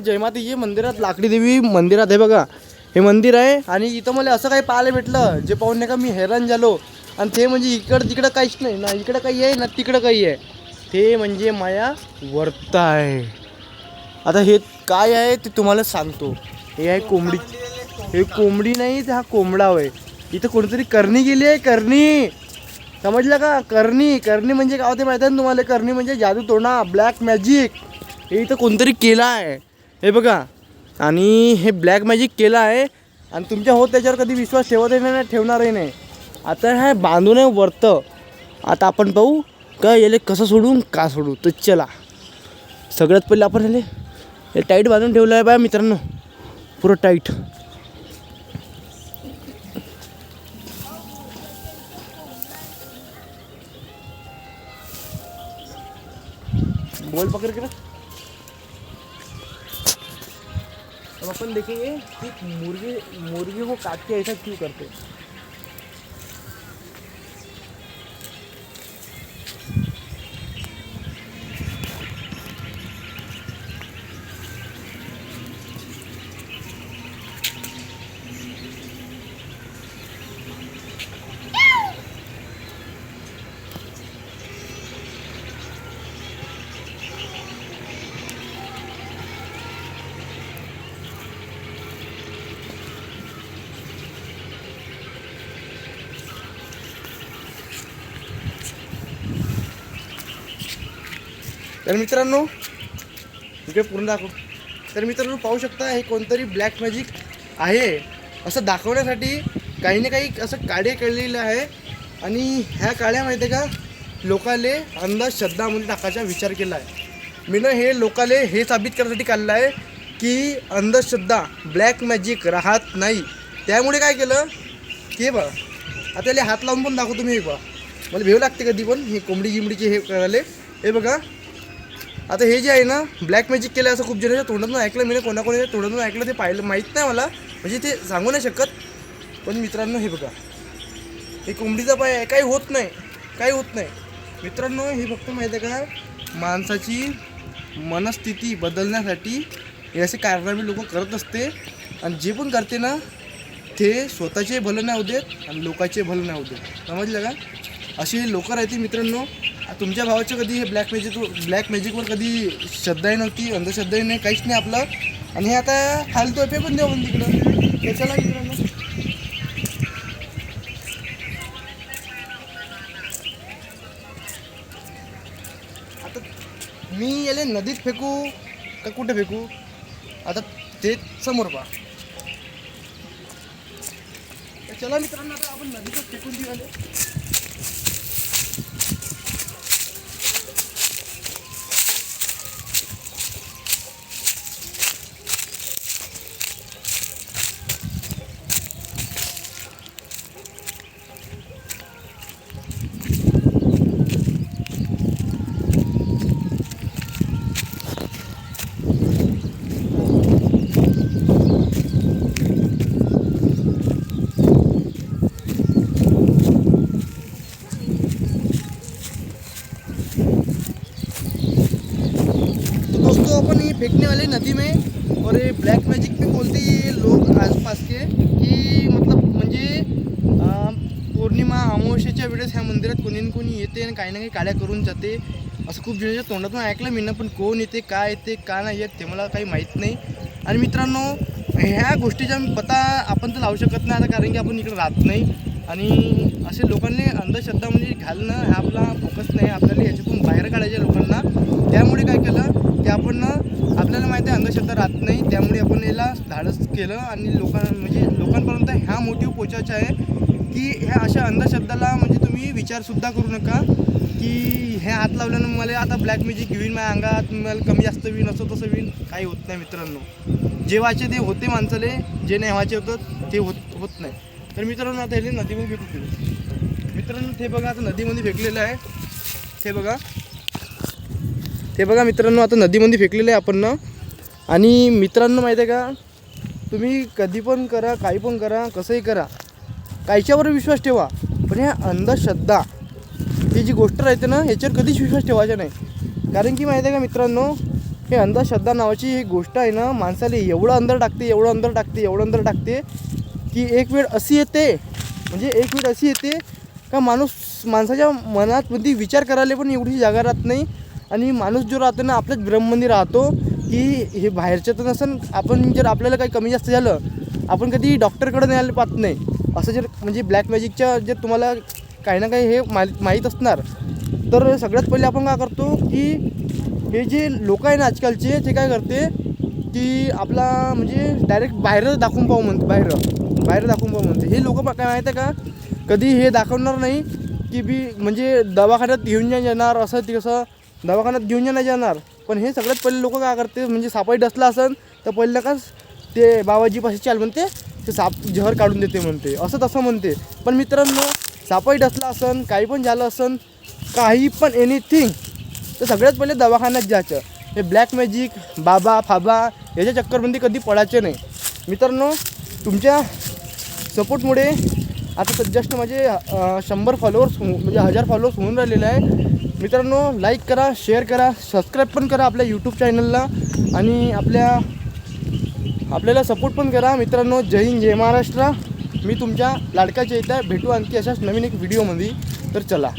जयमातीजी मंदिरात लाकडी देवी मंदिरात आहे बघा. हे मंदिर आहे आणि इथं मला असं काही पाहायला भेटलं जे पाहून नाही का मी हैराण झालो. आणि ते म्हणजे इकडं तिकडं काहीच नाही ना, इकडं काही आहे ना तिकडं काही आहे. ते म्हणजे माया वर्त आहे. आता हे काय आहे ते तुम्हाला सांगतो. हे आहे कोंबडी. हे कोंबडी नाही, ते हा कोंबडा आहे. इथं कोणीतरी करणी गेली आहे. करणी समजलं का? करणी करणी म्हणजे काय होते माहिती आहे तुम्हाला? करणी म्हणजे जादू टोणा, ब्लॅक मॅजिक. हे इथं कोणतरी केलं आहे हे बघा. आणि हे ब्लॅक मॅजिक केलं आहे आणि तुमच्या हो त्याच्यावर कधी विश्वास ठेवतही नाही, ठेवणारही नाही. आता हे बांधून आहे वर्त. आता आपण पाहू का याले कसं सोडून का सोडू. तर चला, सगळ्यात पहिले आपण हे टाईट बांधून ठेवलं आहे बा मित्रांनो, पुरं टाईट. बोल पकड़ के ना. अब अपन देखेंगे कि मुर्गी को काट के ऐसा क्यों करते. तर मित्रांनो इकडे पूर्ण दाखव. तर मित्रांनो पाहू शकता हे कोणतरी ब्लॅक मॅजिक आहे असं दाखवण्यासाठी काही ना काही असं काड्या केलेलं आहे. आणि ह्या काड्या माहिती आहे का, लोकाले अंधश्रद्धामध्ये टाकायचा विचार केला आहे. मी ना हे लोकाले हे साबित करण्यासाठी काढलं आहे की अंधश्रद्धा ब्लॅक मॅजिक राहत नाही. त्यामुळे काय केलं की बघा, आता याला हात लावून पण दाखवतो मी. बघा मला भेव लागते कधी पण हे कोंबडी गिंबडीचे हे करायला. हे बघा आता हे जे आहे ना ब्लॅक मॅजिक केलं असं खूप जणांच्या तोंडातून ऐकलं. मी कोणाकोणाच्या तोंडातून ऐकलं ते पाहिलं माहीत नाही मला, म्हणजे ते सांगू नाही शकत. पण मित्रांनो हे बघा, हे कोंबडीचा पाय आहे, काही होत नाही, काही होत नाही. मित्रांनो हे फक्त माहीत आहे का, माणसाची मनस्थिती बदलण्यासाठी हे असे कारनामे लोक करत असते. आणि जे पण करते ना ते स्वतःचे भलं नाही होऊ देत आणि लोकांचे भलं नाही होऊ देत. समजलं का? असे लोक राहते मित्रांनो. तुमच्या भावाचं कधी हे ब्लॅक मॅजिकवर कधी श्रद्धाही नव्हती, अंधश्रद्धाही नाही, काहीच नाही आपलं. आणि हे आता फालतू आहे पण देऊ पण तिकडं त्याच्याला मित्रांनो. आता मी याला नदीत फेकू का कुठे फेकू? आता ते समोर पहा. चला मित्रांनो आता आपण नदीतच फेकून देऊ. दोस्तों अपन ये फेंकने वाले नदी में और ये ब्लॅक मॅजिक पे बोलते ये लोग आसपास के की मतलब म्हणजे पौर्णिमा अमावस्येच्या वेळेस ह्या मंदिरात कोणी ना कोणी येते आणि काही ना काही काड्या करून जाते असं खूप जणांच्या तोंडातून ऐकलं मी ना. पण कोण येते, काय येते, का नाही येत ते मला काही माहीत नाही. आणि मित्रांनो ह्या गोष्टीचा पता आपण तर लावू शकत नाही आता, कारण की आपण इकडे राहत नाही. आणि असे लोकांनी अंधश्रद्धामध्ये घालणं हा आपला फोकस नाही. आपल्याला याच्यातून बाहेर काढायचे लोकांना. त्यामुळे काय केलं की आपण आपल्याला माहिती आहे अंधश्रद्धा राहत नाही, त्यामुळे आपण याला धाडस केलं. आणि लोकांपर्यंत ह्या मोटिव्ह पोचायचं आहे की ह्या अशा अंधश्रद्धाला म्हणजे तुम्ही विचारसुद्धा करू नका की हे हात लावल्यानं मला आता ब्लॅक मॅजिक होईल माझ्या अंगात, मला कमी जास्त होईल, असं तसं होईल, काही होत नाही मित्रांनो. जे व्हायचे ते होते माणसाले, जे नाही व्हायचे होतं ते होत नाही. तर मित्रांनो आता हे नदीमध्ये फेकू. मित्रांनो ते बघा आता नदीमध्ये फेकलेलं आहे. ते बघा मित्रांनो आता नदीमध्ये फेकलेलं आहे आपण ना. आणि मित्रांनो माहिती आहे का, तुम्ही कधी पण करा, काही पण करा, कसंही करा, कायच्यावर विश्वास ठेवा. पण ह्या अंधश्रद्धा ही जी गोष्ट राहते ना ह्याच्यावर कधीच विश्वास ठेवायचा नाही. कारण की माहिती आहे का मित्रांनो, हे अंधश्रद्धा नावाची ही गोष्ट आहे ना, माणसाला एवढं अंदर टाकते की एक वेळ अशी येते, म्हणजे एक वेळ अशी येते का माणसाच्या मनात मध्ये विचार करायला पण एवढी जागा राहत नाही. आणि माणूस जो राहतो ना आपल्याच भ्रममध्ये राहतो की हे बाहेरचं तर नसन, आपण जर आपल्याला काही कमी जास्त झालं आपण कधी डॉक्टरकडे न्यायला पाहत नाही. असं जर म्हणजे ब्लॅक मॅजिकच्या जर तुम्हाला काही ना काही हे माहीत असणार तर सगळ्यात पहिले आपण काय करतो की हे जे लोक आहे ना आजकालचे ते काय करते की आपला म्हणजे डायरेक्ट बाहेर दाखवून पाहू म्हणते, बाहेर दाखवून पाहू म्हणते. हे लोक काय माहीत आहे का, कधी हे दाखवणार नाही की म्हणजे दवाखान्यात घेऊन जाणार असं ते कसं दवाखान्यात घेऊन नाही जाणार. पण हे सगळ्यात पहिले लोक काय करते, म्हणजे सापाई डसला असन तर पहिलं का ते बाबाजीपाशी चाल म्हणते, ते साप जहर काढून देते म्हणते, असं तसं म्हणते. पण मित्रांनो सापाई डसला असन, काही पण झालं असन, काही पण एनिथिंग, तर सगळ्यात पहिले दवाखान्यात जायचं. हे ब्लॅक मॅजिक बाबा फाबा याच्या चक्करमध्ये कधी पडायचे नाही. मित्रांनो तुमच्या सपोर्टमुळे आता जस्ट माझे 100 फॉलोअर्स म्हणजे 1000 फॉलोअर्स होऊन राहिलेले आहे. मित्रांनो लाईक करा, शेअर करा, सबस्क्राईब पण करा आपल्या यूट्यूब चॅनलला आणि आपल्याला सपोर्ट पण करा. मित्रांनो जय हिंद जय महाराष्ट्र. मी तुमच्या लाडकाच्या इथं भेटू आणखी अशाच नवीन एक व्हिडिओमध्ये. तर चला.